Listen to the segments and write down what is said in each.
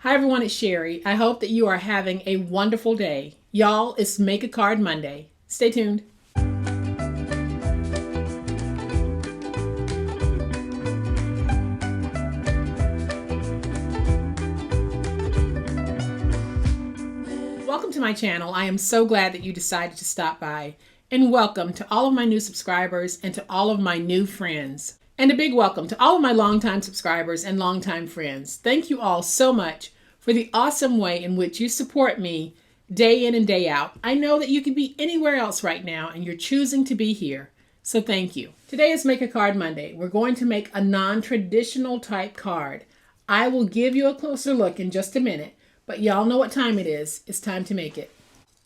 Hi everyone, it's Sherry. I hope that you are having a wonderful day. Y'all, it's Make a Card Monday. Stay tuned. Welcome to my channel. I am so glad that you decided to stop by. And welcome to all of my new subscribers and to all of my new friends. And a big welcome to all of my longtime subscribers and longtime friends. Thank you all so much for the awesome way in which you support me day in and day out. I know that you could be anywhere else right now and you're choosing to be here. So thank you. Today is Make a Card Monday. We're going to make a non-traditional type card. I will give you a closer look in just a minute, but y'all know what time it is. It's time to make it.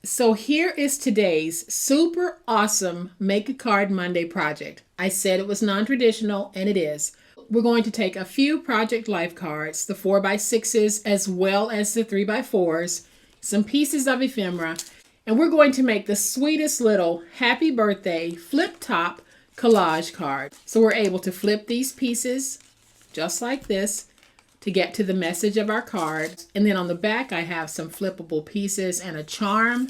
So here is today's super awesome Make a Card Monday project. I said it was non-traditional, and it is. We're going to take a few Project Life cards, the 4x6s as well as the 3x4s, some pieces of ephemera, and we're going to make the sweetest little happy birthday flip top collage card. So we're able to flip these pieces just like this to get to the message of our card. And then on the back, I have some flippable pieces and a charm.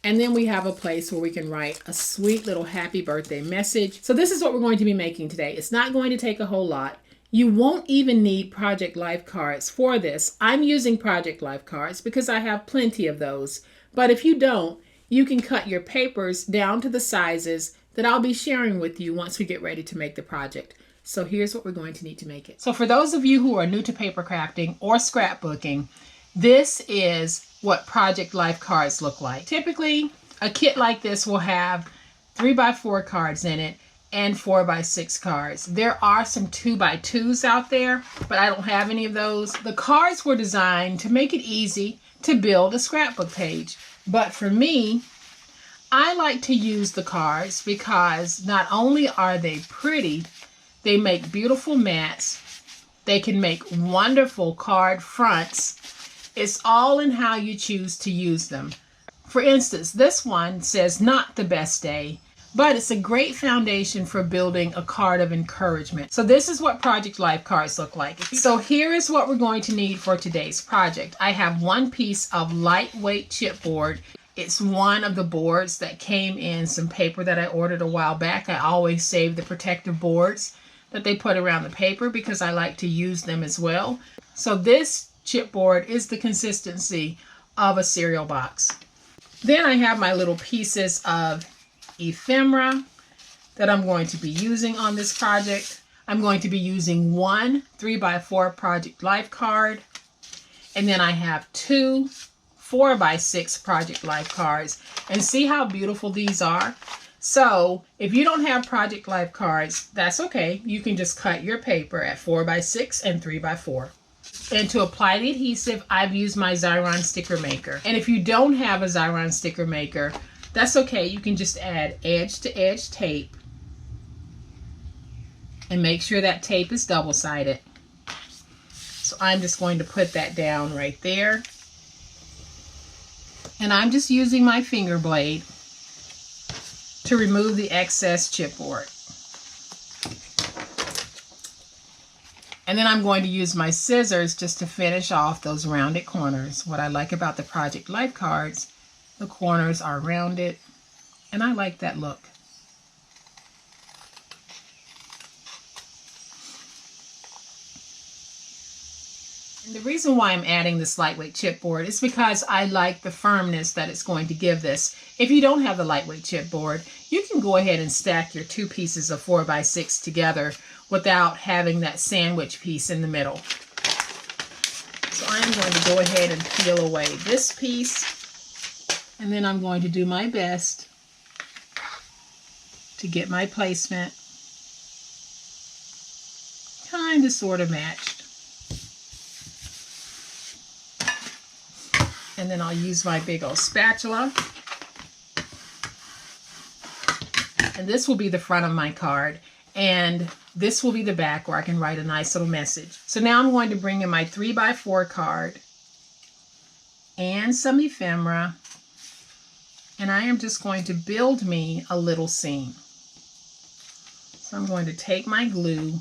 And then we have a place where we can write a sweet little happy birthday message. So this is what we're going to be making today. It's not going to take a whole lot. You won't even need Project Life cards for this. I'm using Project Life cards because I have plenty of those. But if you don't, you can cut your papers down to the sizes that I'll be sharing with you once we get ready to make the project. So here's what we're going to need to make it. So for those of you who are new to paper crafting or scrapbooking, this is what Project Life cards look like. Typically, a kit like this will have 3x4 cards in it and 4x6 cards. There are some 2x2s out there, but I don't have any of those. The cards were designed to make it easy to build a scrapbook page. But for me, I like to use the cards because not only are they pretty, they make beautiful mats. They can make wonderful card fronts. It's all in how you choose to use them. For instance, this one says not the best day, but it's a great foundation for building a card of encouragement. So this is what Project Life cards look like. So here is what we're going to need for today's project. I have one piece of lightweight chipboard. It's one of the boards that came in some paper that I ordered a while back. I always save the protective boards that they put around the paper because I like to use them as well. So this chipboard is the consistency of a cereal box. Then I have my little pieces of ephemera that I'm going to be using on this project. I'm going to be using one 3x4 Project Life card, and then I have two 4x6 Project Life cards. And see how beautiful these are? So if you don't have Project Life cards, that's okay. You can just cut your paper at 4x6 and 3x4. And to apply the adhesive, I've used my Xyron sticker maker. And if you don't have a Xyron sticker maker, that's okay. You can just add edge-to-edge tape and make sure that tape is double-sided. So I'm just going to put that down right there. And I'm just using my finger blade to remove the excess chipboard. And then I'm going to use my scissors just to finish off those rounded corners. What I like about the Project Life cards, the corners are rounded, and I like that look. And the reason why I'm adding this lightweight chipboard is because I like the firmness that it's going to give this. If you don't have the lightweight chipboard, you can go ahead and stack your two pieces of 4x6 together without having that sandwich piece in the middle. So I'm going to go ahead and peel away this piece, and then I'm going to do my best to get my placement kind of sort of matched. And then I'll use my big old spatula. And this will be the front of my card. And this will be the back where I can write a nice little message. So now I'm going to bring in my 3x4 card and some ephemera. And I am just going to build me a little scene. So I'm going to take my glue,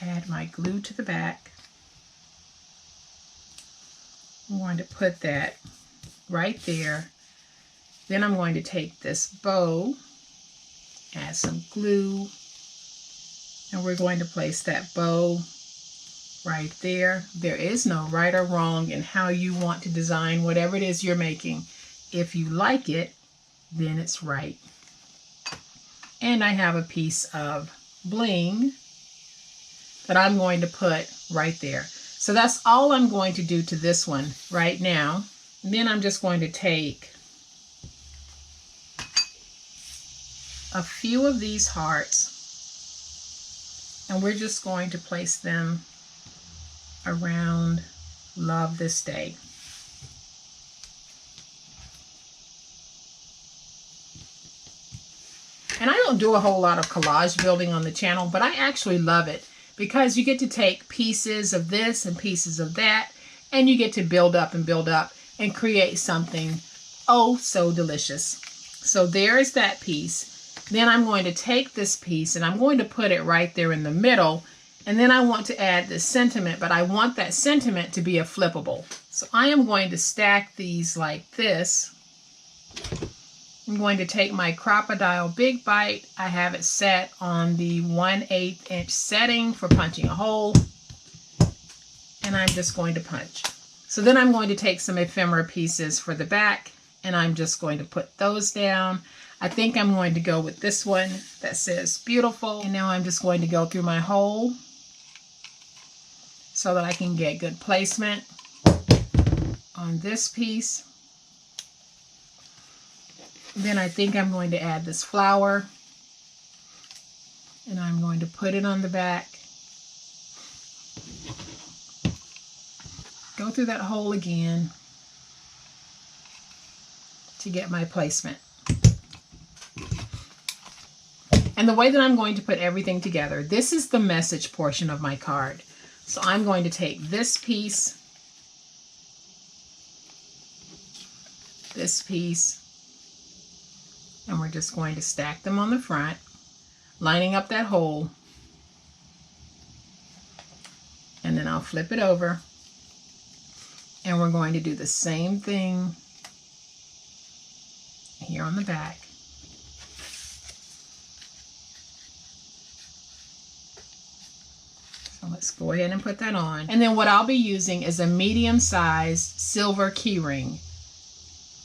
add my glue to the back, I'm going to put that right there. Then I'm going to take this bow, add some glue, and we're going to place that bow right there. There is no right or wrong in how you want to design whatever it is you're making. If you like it, then it's right. And I have a piece of bling that I'm going to put right there. So that's all I'm going to do to this one right now. And then I'm just going to take a few of these hearts and we're just going to place them around Love This Day. And I don't do a whole lot of collage building on the channel, but I actually love it because you get to take pieces of this and pieces of that, and you get to build up and create something oh so delicious. So there is that piece. Then I'm going to take this piece and I'm going to put it right there in the middle. And then I want to add this sentiment, but I want that sentiment to be a flippable. So I am going to stack these like this. I'm going to take my Crocodile Big Bite. I have it set on the 1/8 inch setting for punching a hole. And I'm just going to punch. So then I'm going to take some ephemera pieces for the back and I'm just going to put those down. I think I'm going to go with this one that says beautiful. And now I'm just going to go through my hole so that I can get good placement on this piece. Then I think I'm going to add this flower and I'm going to put it on the back. Go through that hole again to get my placement. And the way that I'm going to put everything together, this is the message portion of my card. So I'm going to take this piece, and we're just going to stack them on the front, lining up that hole. And then I'll flip it over. And we're going to do the same thing here on the back. So let's go ahead and put that on. And then what I'll be using is a medium-sized silver key ring.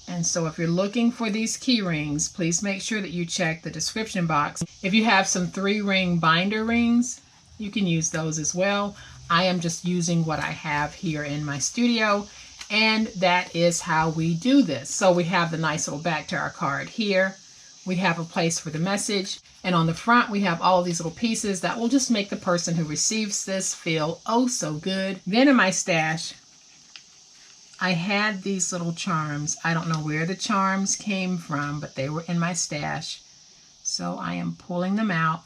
And so if you're looking for these key rings, please make sure that you check the description box. If you have some 3-ring binder rings, you can use those as well. I am just using what I have here in my studio, and that is how we do this. So we have the nice little back to our card here. We have a place for the message, and on the front we have all these little pieces that will just make the person who receives this feel oh so good. Then in my stash, I had these little charms. I don't know where the charms came from, but they were in my stash. So I am pulling them out,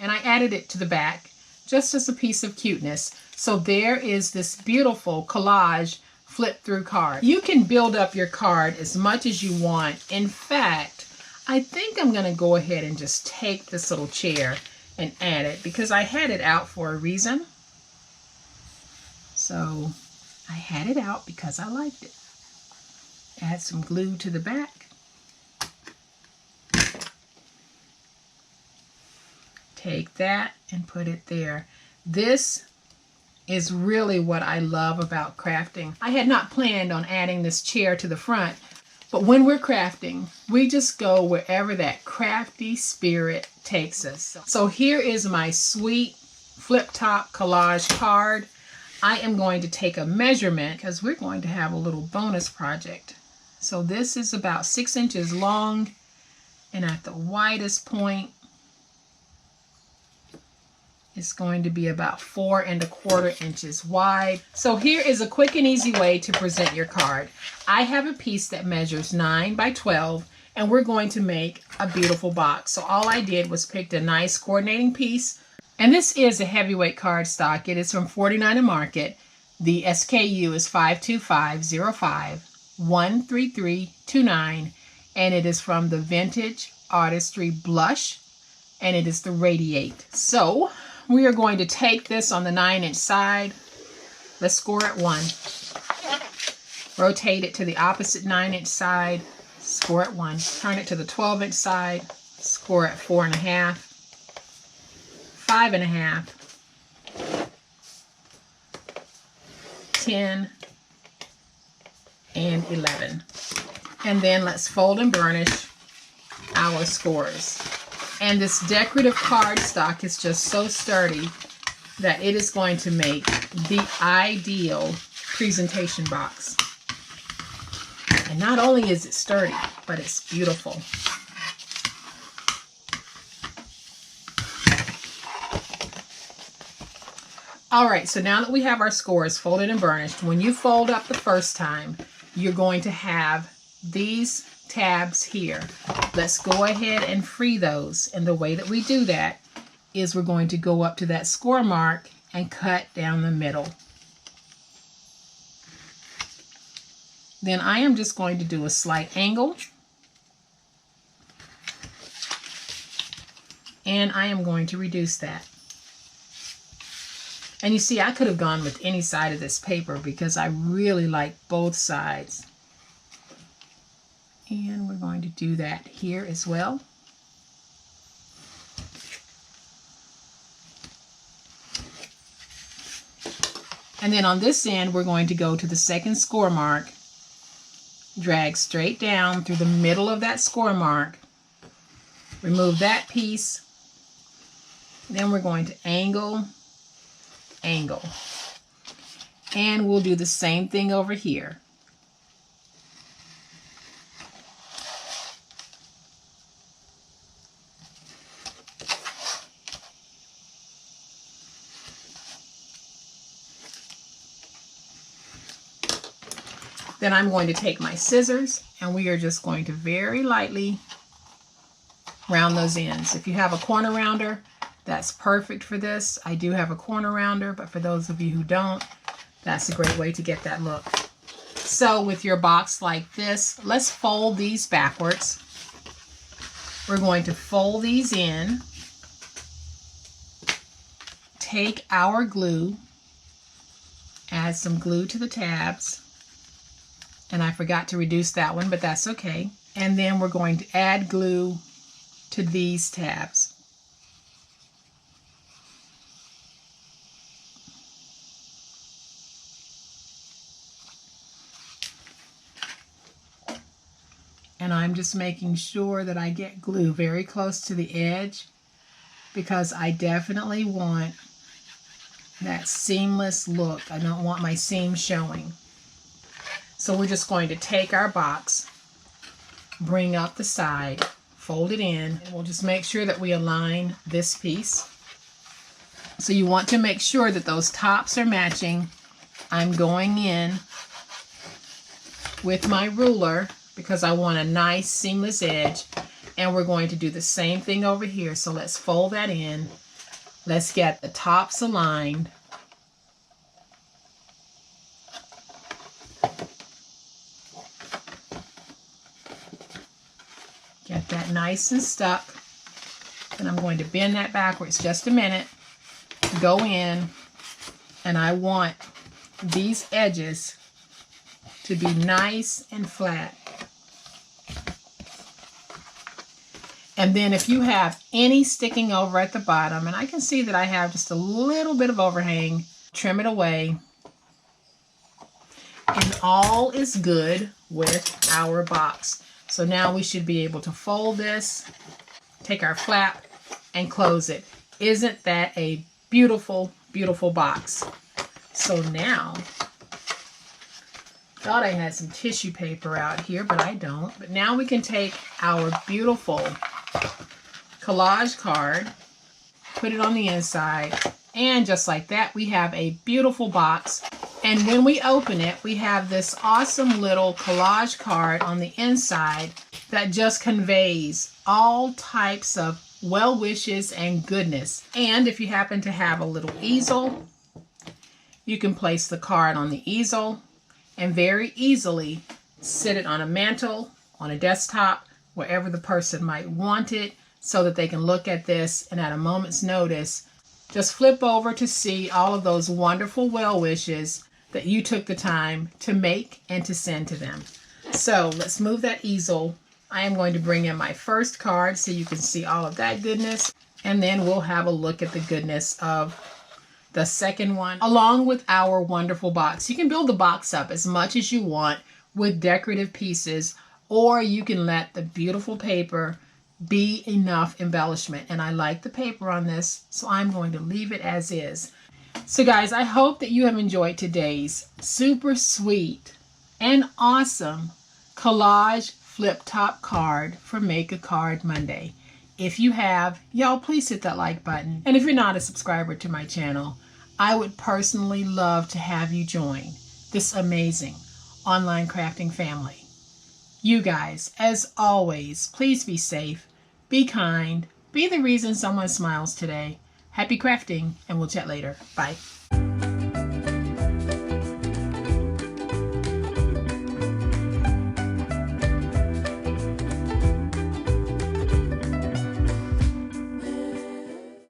and I added it to the back just as a piece of cuteness. So there is this beautiful collage flip through card. You can build up your card as much as you want. In fact, I think I'm going to go ahead and just take this little chair and add it because I had it out for a reason. So I had it out because I liked it. Add some glue to the back. Take that and put it there. This is really what I love about crafting. I had not planned on adding this chair to the front, but when we're crafting, we just go wherever that crafty spirit takes us. So here is my sweet flip top collage card. I am going to take a measurement because we're going to have a little bonus project. So this is about 6 inches long, and at the widest point, it's going to be about 4 1/4 inches wide. So here is a quick and easy way to present your card. I have a piece that measures 9 by 12, and we're going to make a beautiful box. So all I did was pick a nice coordinating piece. And this is a heavyweight cardstock. It is from 49 Market. The SKU is 52505-13329, and it is from the Vintage Artistry Blush, and it is the Radiate. So we are going to take this on the 9-inch side. Let's score it 1. rotate it to the opposite 9-inch side, score at 1. Turn it to the 12-inch side, score at 4.5, 5.5, 10, and 11. And then let's fold and burnish our scores. And this decorative cardstock is just so sturdy that it is going to make the ideal presentation box. And not only is it sturdy, but it's beautiful. All right, so now that we have our scores folded and burnished, when you fold up the first time, you're going to have these tabs here. Let's go ahead and free those. And the way that we do that is we're going to go up to that score mark and cut down the middle. Then I am just going to do a slight angle. And I am going to reduce that. And you see, I could have gone with any side of this paper because I really like both sides. And we're going to do that here as well. And then on this end, we're going to go to the second score mark, drag straight down through the middle of that score mark, remove that piece, then we're going to angle, angle. And we'll do the same thing over here. Then I'm going to take my scissors and we are just going to very lightly round those ends. If you have a corner rounder, that's perfect for this. I do have a corner rounder, but for those of you who don't, that's a great way to get that look. So with your box like this, let's fold these backwards. We're going to fold these in, take our glue, add some glue to the tabs. And I forgot to reduce that one, but that's okay. And then we're going to add glue to these tabs. And I'm just making sure that I get glue very close to the edge because I definitely want that seamless look. I don't want my seam showing. So we're just going to take our box, bring up the side, fold it in, and we'll just make sure that we align this piece. So you want to make sure that those tops are matching. I'm going in with my ruler because I want a nice seamless edge, and we're going to do the same thing over here. So let's fold that in. Let's get the tops aligned. Get that nice and stuck. And I'm going to bend that backwards just a minute. Go in. And I want these edges to be nice and flat. And then if you have any sticking over at the bottom, and I can see that I have just a little bit of overhang, trim it away. And all is good with our box. So now we should be able to fold this, take our flap, and close it. Isn't that a beautiful, beautiful box? So now, thought I had some tissue paper out here, but I don't. But now we can take our beautiful collage card, put it on the inside, and just like that, we have a beautiful box. And when we open it, we have this awesome little collage card on the inside that just conveys all types of well wishes and goodness. And if you happen to have a little easel, you can place the card on the easel and very easily sit it on a mantle, on a desktop, wherever the person might want it, so that they can look at this and at a moment's notice, just flip over to see all of those wonderful well wishes that you took the time to make and to send to them. So let's move that easel. I am going to bring in my first card so you can see all of that goodness. And then we'll have a look at the goodness of the second one, along with our wonderful box. You can build the box up as much as you want with decorative pieces, or you can let the beautiful paper be enough embellishment. And I like the paper on this, so I'm going to leave it as is. So guys, I hope that you have enjoyed today's super sweet and awesome collage flip top card for Make a Card Monday. If you have, y'all please hit that like button. And if you're not a subscriber to my channel, I would personally love to have you join this amazing online crafting family. You guys, as always, please be safe, be kind, be the reason someone smiles today. Happy crafting, and we'll chat later. Bye.